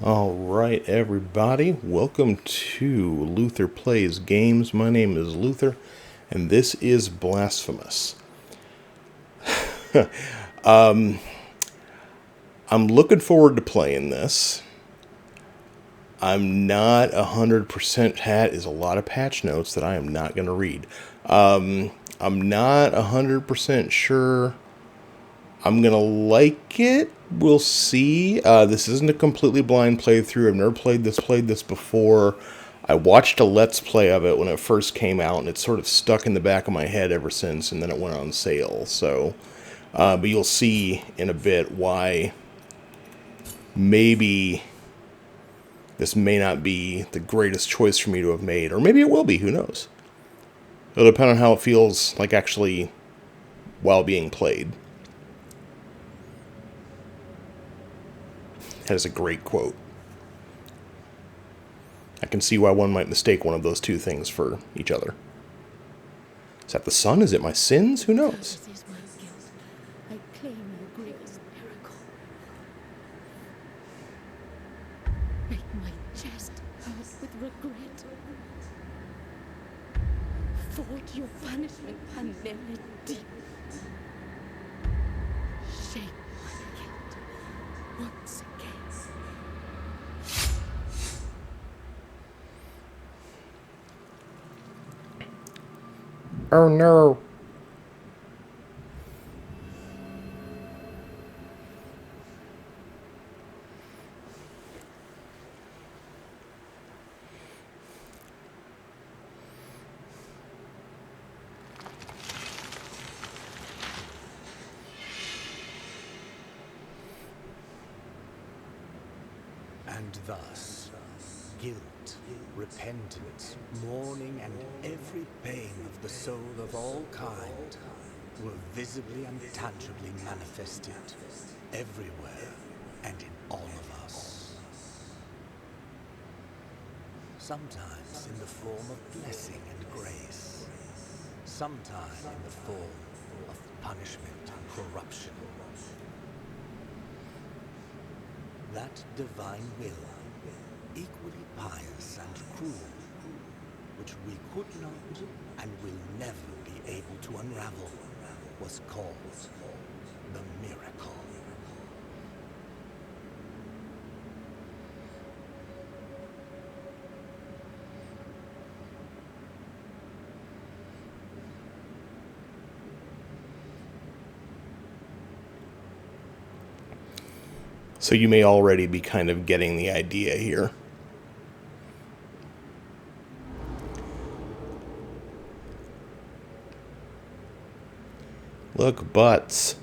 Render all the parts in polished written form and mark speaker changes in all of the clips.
Speaker 1: Alright, everybody, welcome to Luther Plays Games. My name is Luther, and this is Blasphemous. I'm looking forward to playing this. I'm not 100% hat is a lot of patch notes that I am not going to read. I'm not 100% sure I'm going to like it. We'll see. This isn't a completely blind playthrough. I've never played this before. I watched a Let's Play of it when it first came out, and it's sort of stuck in the back of my head ever since, and then it went on sale. So, but you'll see in a bit why maybe this may not be the greatest choice for me to have made, or maybe it will be, who knows. It'll depend on how it feels like actually while being played. That is a great quote. I can see why one might mistake one of those two things for each other. Is that the sun? Is it my sins? Who knows?
Speaker 2: This is my guilt. I claim your greatest miracle. Make my chest hurt with regret. Forge your punishment and nail it deep. Shake my guilt once again.
Speaker 1: Oh no.
Speaker 3: And thus, guilt, repentance, mourning, and every pain of the soul of all kind were visibly and tangibly manifested everywhere and in all of us. Sometimes in the form of blessing and grace, sometimes in the form of punishment and corruption. That divine will, equally pious and cruel, which we could not and will never be able to unravel, was called the miracle.
Speaker 1: So you may already be kind of getting the idea here. Look, butts.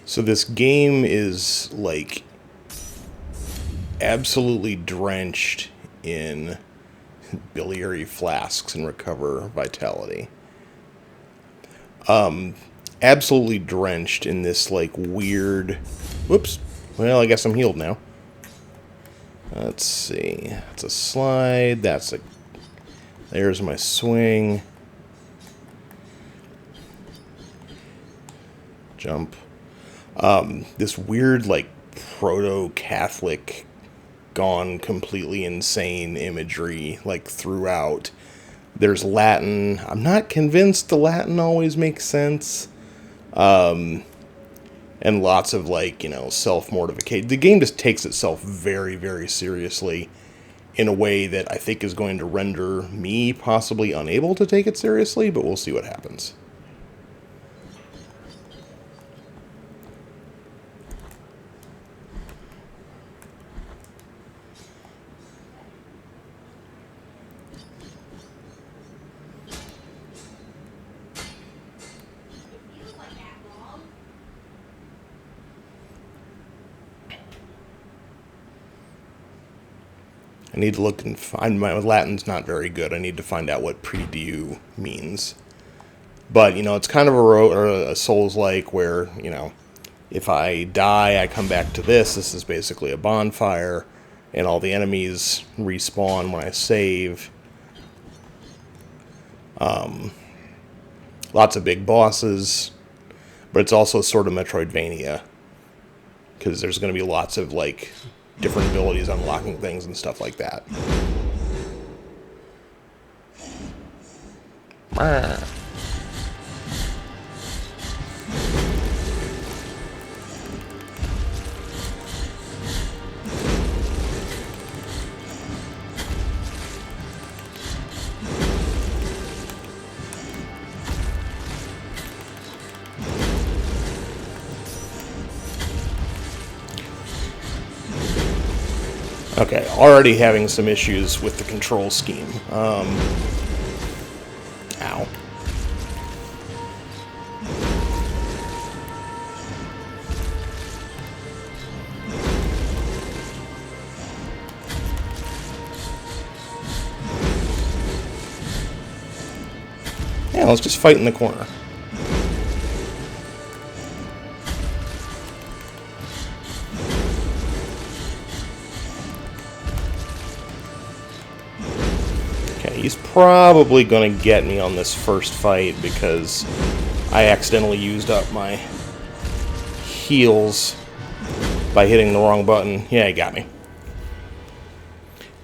Speaker 1: So this game is like absolutely drenched in biliary flasks and recover vitality. Absolutely drenched in this like weird... Whoops. Well, I guess I'm healed now. Let's see. That's a slide. That's a... There's my swing. Jump. This weird like proto-Catholic gone completely insane imagery like throughout. There's Latin. I'm not convinced the Latin always makes sense. And lots of like, self-mortification. The game just takes itself very, very seriously in a way that I think is going to render me possibly unable to take it seriously, but we'll see what happens. I need to look and find... My Latin's not very good. I need to find out what predieu means. But, it's kind of a Souls-like where, if I die, I come back to this. This is basically a bonfire. and all the enemies respawn when I save. Lots of big bosses, but it's also sort of Metroidvania, because there's going to be lots of, like, different abilities unlocking things and stuff like that. Okay, already having some issues with the control scheme. Ow. Yeah, let's just fight in the corner. He's probably going to get me on this first fight because I accidentally used up my heals by hitting the wrong button. Yeah, he got me.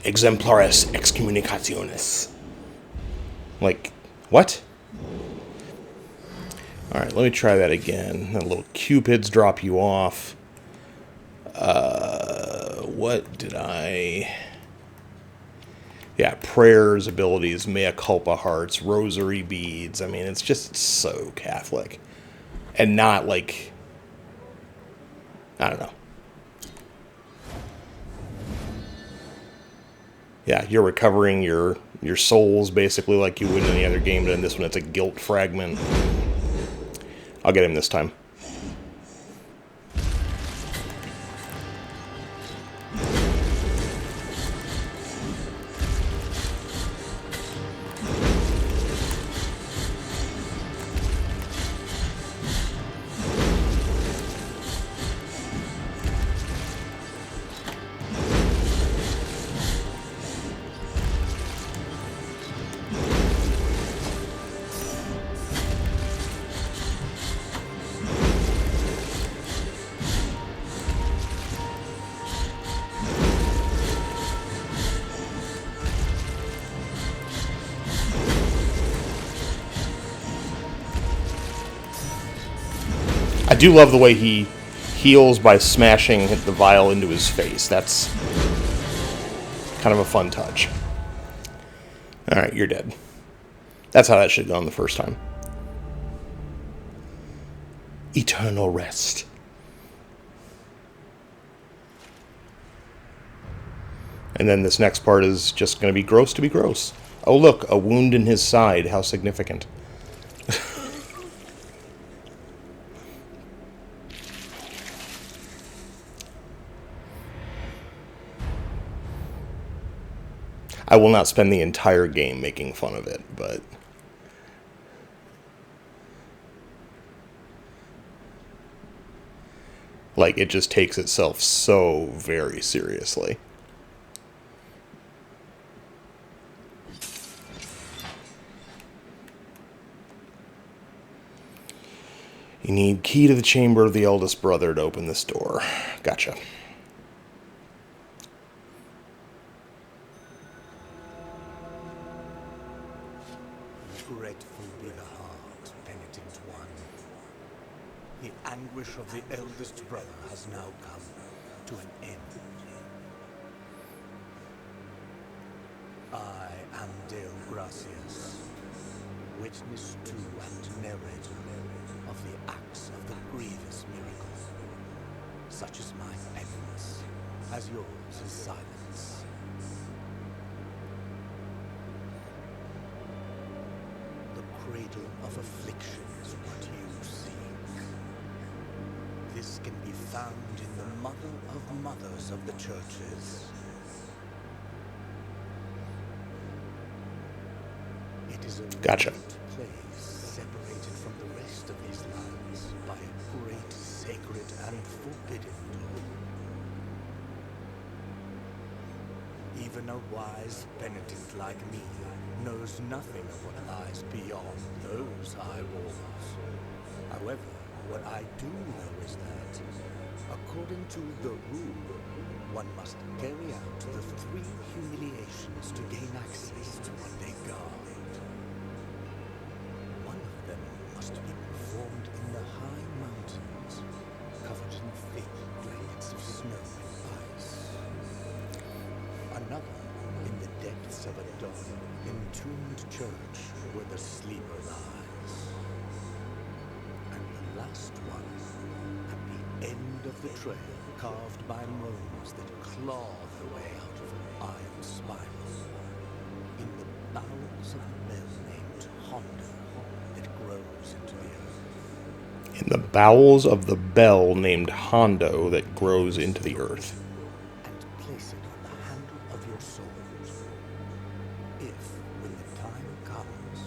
Speaker 1: Exemplares excommunicaciones. Like, what? Alright, let me try that again. The little cupids drop you off. What did I... Yeah, prayers, abilities, mea culpa hearts, rosary beads. I mean, it's just so Catholic. And not like... I don't know. Yeah, you're recovering your souls basically like you would in any other game, but in this one it's a guilt fragment. I'll get him this time. I do love the way he heals by smashing the vial into his face. That's kind of a fun touch. Alright, you're dead. That's how that should have gone the first time. Eternal rest. And then this next part is just going to be gross to be gross. Oh look, a wound in his side. How significant. I will not spend the entire game making fun of it, but... like, it just takes itself so very seriously. You need key to the chamber of the eldest brother to open this door. Gotcha.
Speaker 3: Grateful be the heart, Penitent One. The anguish of the eldest brother has now come to an end. I am Deo Gracias, witness to and narrator of the acts of the grievous miracle, such as my penance, as yours is silence. Cradle of affliction is what you seek. This can be found in the mother of mothers of the churches. It is a
Speaker 1: Gotcha.
Speaker 3: remote place separated from the rest of these lands by a great sacred and forbidden door. Even a wise penitent like me knows nothing of what lies beyond those high walls. However, what I do know is that, according to the rule, one must carry out the 3 humiliations to gain access to what they guard. One of them must be performed in the high mountains, covered in thick blankets of snow and ice. Another in the depths of a dark, entombed church where the sleeper lies. And the last one at the end of the trail, carved by moans that claw their way out of an iron spiral, in the bowels of a bell named Honda that grows into the earth.
Speaker 1: In the bowels of the bell named Hondo that grows into the earth.
Speaker 3: And place it on the handle of your sword. If, when the time comes,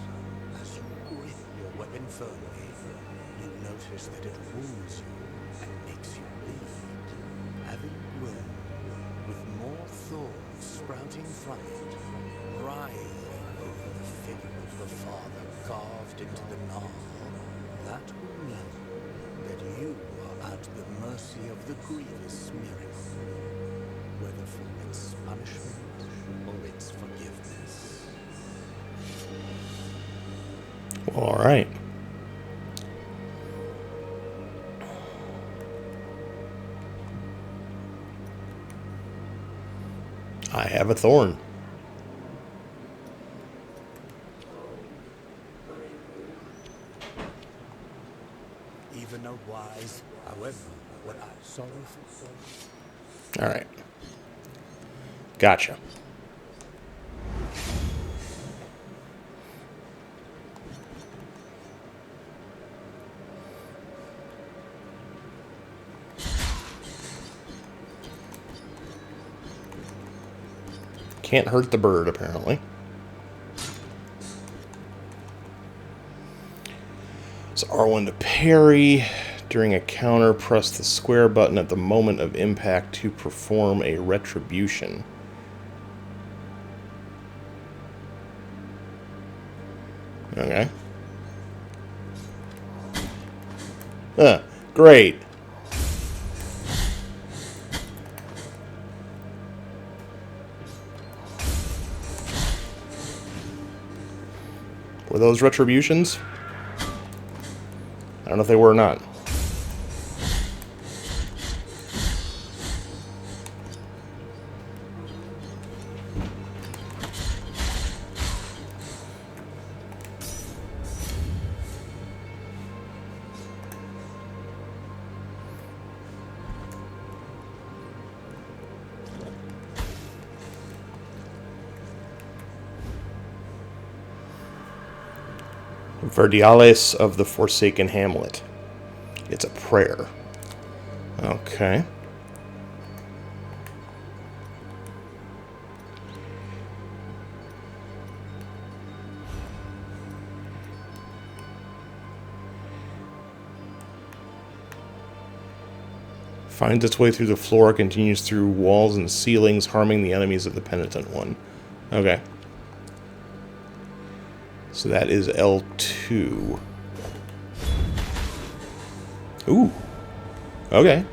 Speaker 3: as you grip your weapon firmly, you notice that it wounds you and makes you bleed, having grown, with more thorns sprouting from it, writhing over the figure of the Father carved into the knoll, that will mean that you are at the mercy of the grievous miracle, whether for its punishment or its forgiveness.
Speaker 1: Well, all right. I have a thorn.
Speaker 3: Even a wise, however, what I sorrowful.
Speaker 1: All right. Gotcha. Can't hurt the bird, apparently. So R1 to parry. During a counter, press the square button at the moment of impact to perform a retribution. Okay. Great. Were those retributions? I don't know if they were or not. Verdiales of the Forsaken Hamlet. It's a prayer. Okay. Finds its way through the floor, continues through walls and ceilings, harming the enemies of the Penitent One. Okay. So that is L2. Ooh. Okay.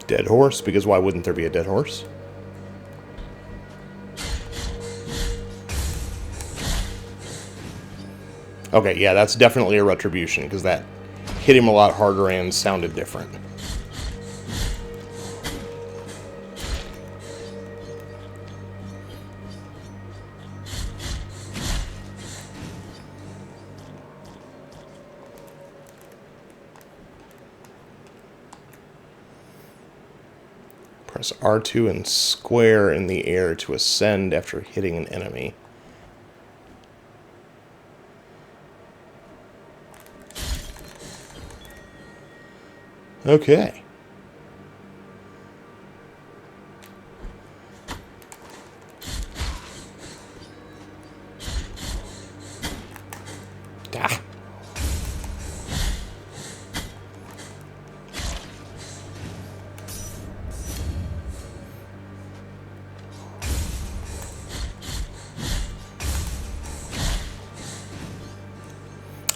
Speaker 1: Dead horse, because why wouldn't there be a dead horse? Okay, yeah, that's definitely a retribution, because that hit him a lot harder and sounded different. Press R2 and square in the air to ascend after hitting an enemy. Okay. Ah.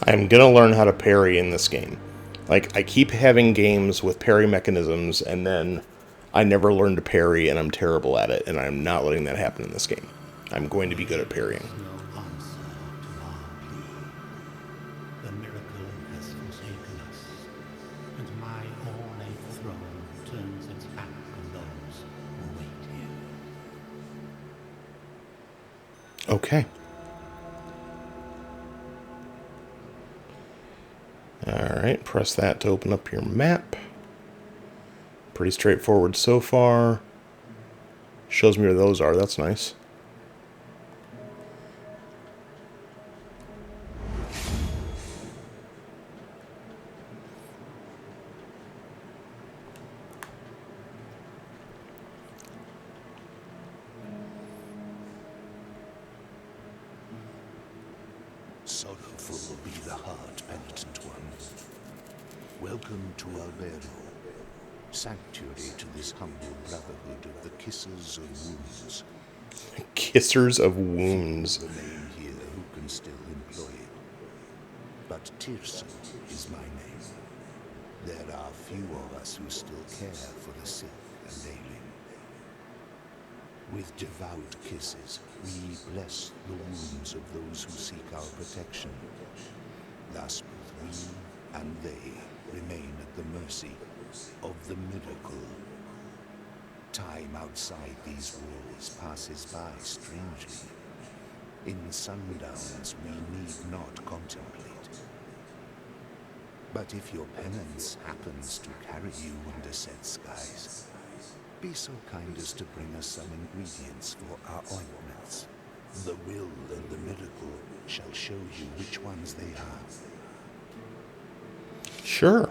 Speaker 1: I'm gonna learn how to parry in this game. Like, I keep having games with parry mechanisms, and then I never learn to parry, and I'm terrible at it, and I'm not letting that happen in this game. I'm going to be good at parrying.
Speaker 3: No answer to our plea. The miracle has forsaken us, and my ornate throne turns its back on those who wait here.
Speaker 1: Okay. Alright, press that to open up your map. Pretty straightforward so far. Shows me where those are, that's nice.
Speaker 3: Sorrowful be the heart, Penitent One. Welcome to Elgato, sanctuary to this humble brotherhood of the Kissers of Wounds.
Speaker 1: Kissers of Wounds.
Speaker 3: Remain here who can still employ it. But Tirso is my name. There are few of us who still care for the sick and ailing. With devout kisses, we bless the wounds of those who seek our protection. Thus both we and they remain at the mercy of the miracle. Time outside these walls passes by strangely. In sundowns we need not contemplate. But if your penance happens to carry you under set skies, be so kind as to bring us some ingredients for our ointments. The will and the miracle shall show you which ones they are.
Speaker 1: Sure.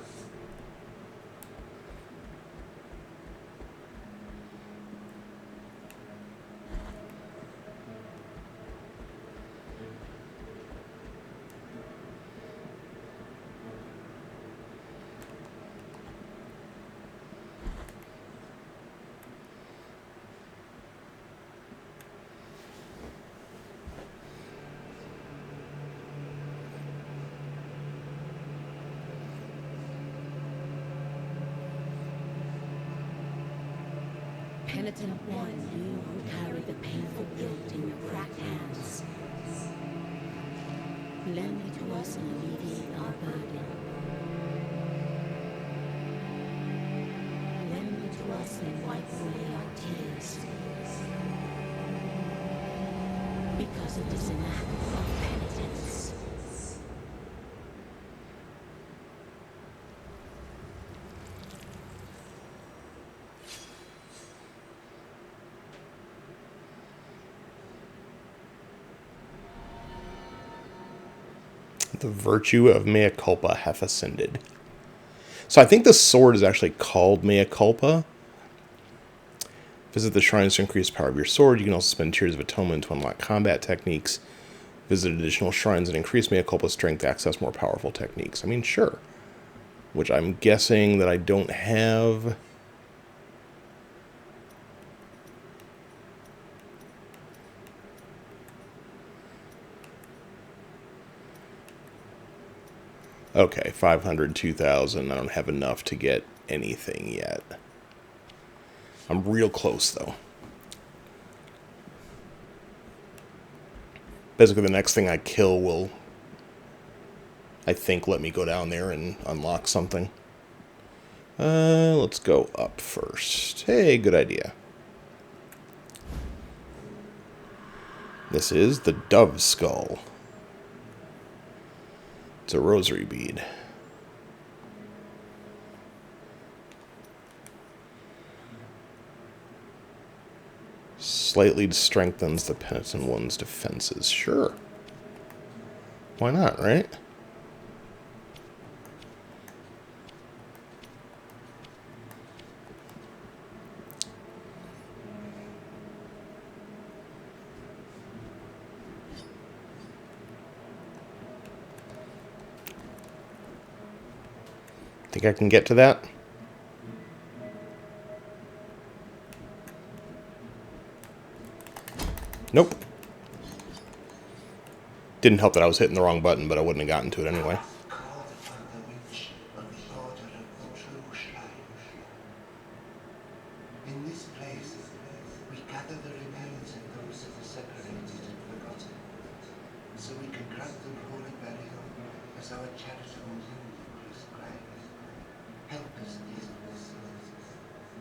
Speaker 2: Penitent One, you who carry the painful guilt in your cracked hands. Lend me to us and alleviate our burden. Lend me to us and wipe away our tears. Because it is an act of penitence.
Speaker 1: The virtue of mea culpa hath ascended. So I think the sword is actually called mea culpa. Visit the shrines to increase the power of your sword. You can also spend Tears of Atonement to unlock combat techniques. Visit additional shrines and increase mea culpa strength to access more powerful techniques. I mean, sure. Which I'm guessing that I don't have. Okay, 500, 2,000. I don't have enough to get anything yet. I'm real close, though. Basically, the next thing I kill will, I think, let me go down there and unlock something. Let's go up first. Hey, good idea. This is the Dove Skull. It's a rosary bead. Slightly strengthens the Penitent One's defenses. Sure. Why not, right? Think I can get to that? Nope. Didn't help that I was hitting the wrong button, but I wouldn't have gotten to it anyway.
Speaker 4: Call upon the witch of the order of the true shrine. In this place, we gather the remains of those who were separated and forgotten, so we can grant them holy burial as our charitable rule prescribes. Help us, these poor souls,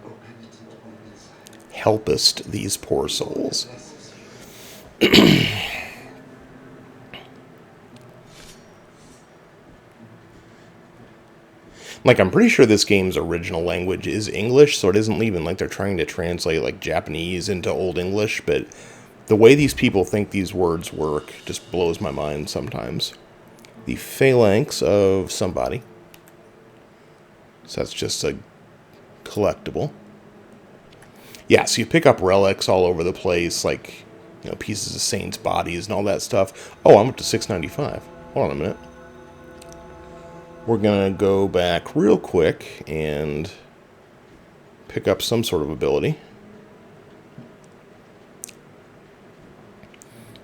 Speaker 4: O Penitent One inside.
Speaker 1: Helpest these poor souls.
Speaker 4: Blesses you.
Speaker 1: Like, I'm pretty sure this game's original language is English, so it isn't even like they're trying to translate, like, Japanese into Old English, but the way these people think these words work just blows my mind sometimes. The phalanx of somebody. So that's just a collectible. Yeah, so you pick up relics all over the place, like, you know, pieces of saints' bodies and all that stuff. Oh, I'm up to 695. Hold on a minute. We're going to go back real quick and pick up some sort of ability.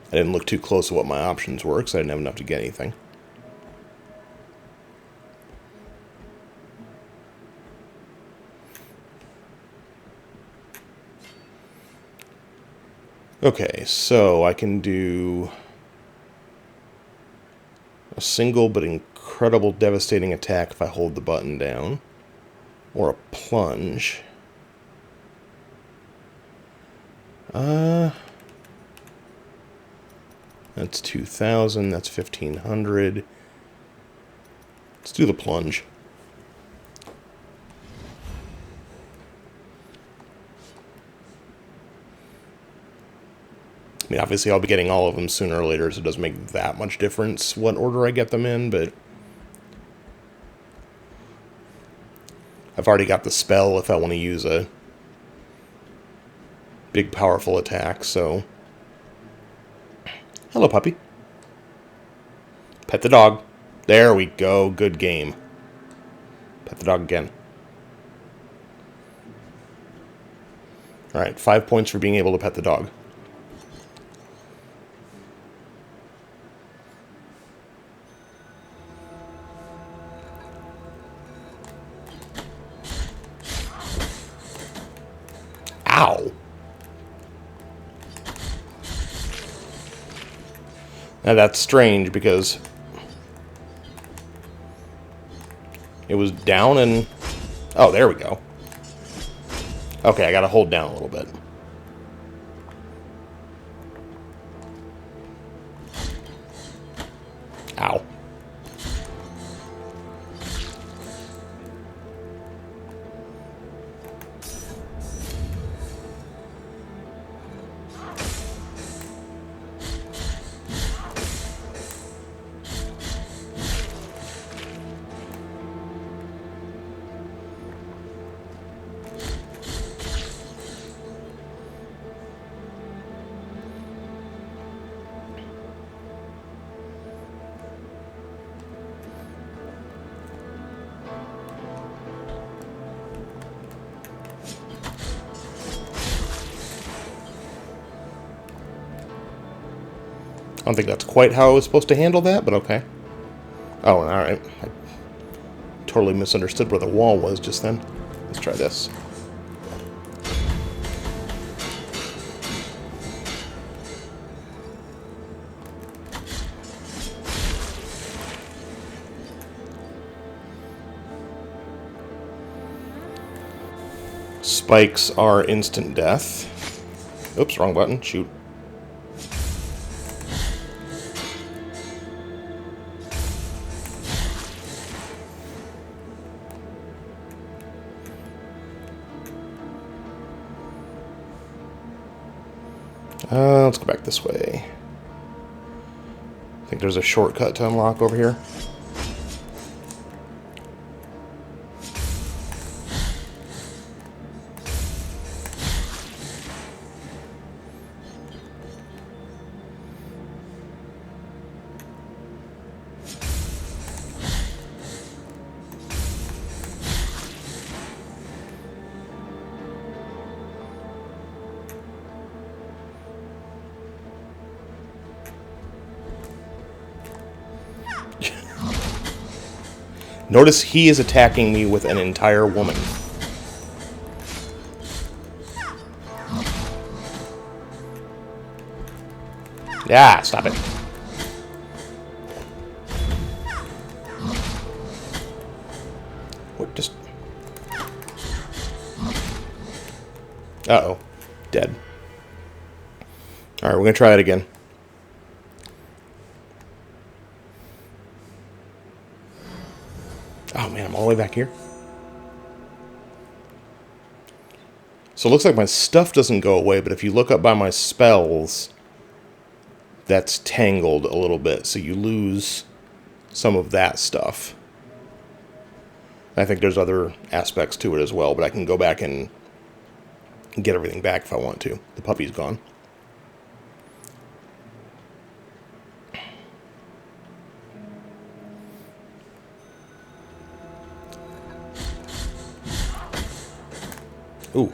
Speaker 1: I didn't look too close at what my options were because I didn't have enough to get anything. Okay, so I can do a single but incredible devastating attack if I hold the button down, or a plunge. That's 2,000, that's 1,500. Let's do the plunge. I mean, obviously I'll be getting all of them sooner or later, so it doesn't make that much difference what order I get them in, but I've already got the spell if I want to use a big, powerful attack, so... Hello, puppy. Pet the dog. There we go. Good game. Pet the dog again. Alright, 5 points for being able to pet the dog. Ow! Now that's strange because it was down and... Oh, there we go. Okay, I gotta hold down a little bit. Ow. I don't think that's quite how I was supposed to handle that, but okay. Oh, alright. I totally misunderstood where the wall was just then. Let's try this. Spikes are instant death. Oops, wrong button. Shoot. Let's go back this way. I think there's a shortcut to unlock over here. Notice he is attacking me with an entire woman. Yeah, stop it. What just... Uh-oh. Dead. Alright, we're gonna try it again. Oh man, I'm all the way back here. So it looks like my stuff doesn't go away, but if you look up by my spells, that's tangled a little bit, so you lose some of that stuff. I think there's other aspects to it as well, but I can go back and get everything back if I want to. The puppy's gone. Ooh.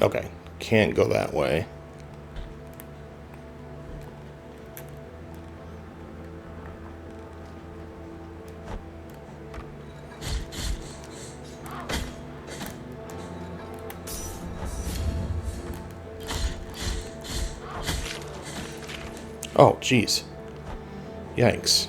Speaker 1: Okay, can't go that way. Oh, jeez. Yikes.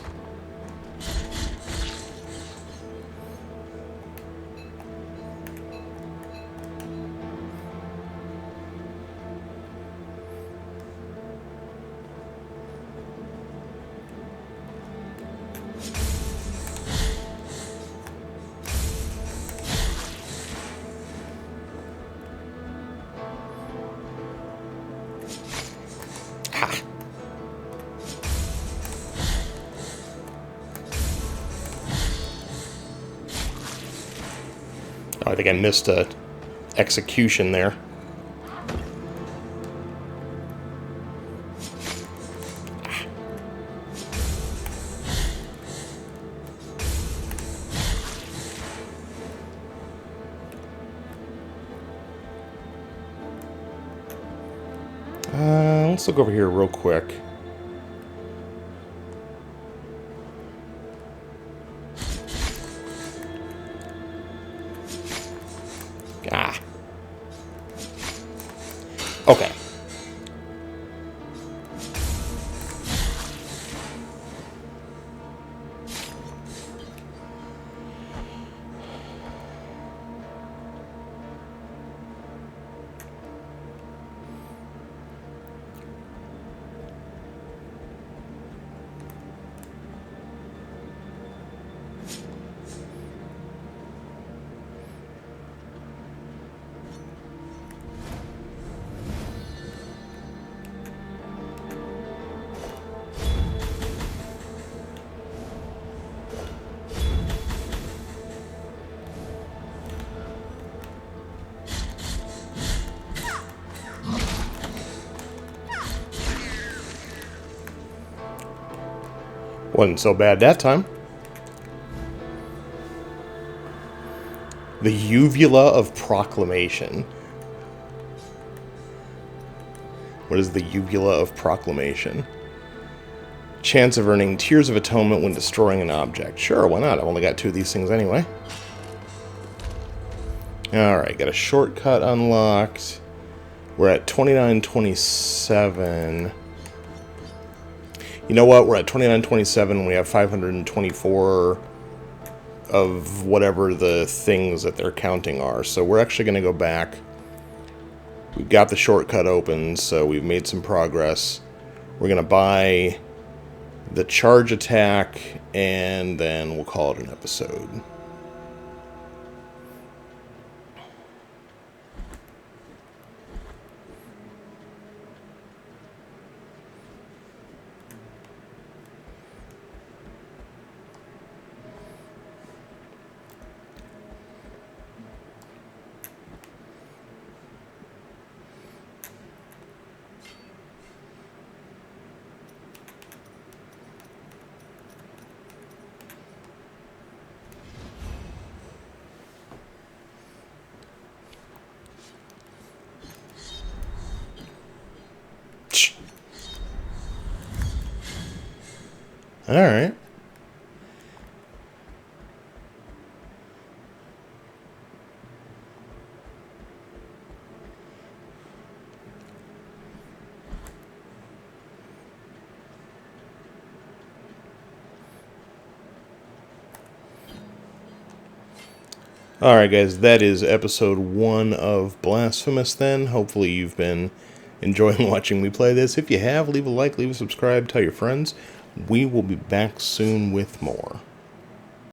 Speaker 1: Oh, I think I missed a execution there. Let's look over here real quick. Ah. Okay. Wasn't so bad that time. The uvula of proclamation. What is the uvula of proclamation? Chance of earning Tears of Atonement when destroying an object. Sure, why not? I've only got 2 of these things anyway. Alright, got a shortcut unlocked. We're at 2927. You know what? We're at 2927. We have 524 of whatever the things that they're counting are. So we're actually going to go back. We've got the shortcut open, so we've made some progress. We're going to buy the charge attack, and then we'll call it an episode. Alright. Alright guys, that is episode 1 of Blasphemous then. Hopefully you've been enjoying watching me play this. If you have, leave a like, leave a subscribe, tell your friends. We will be back soon with more.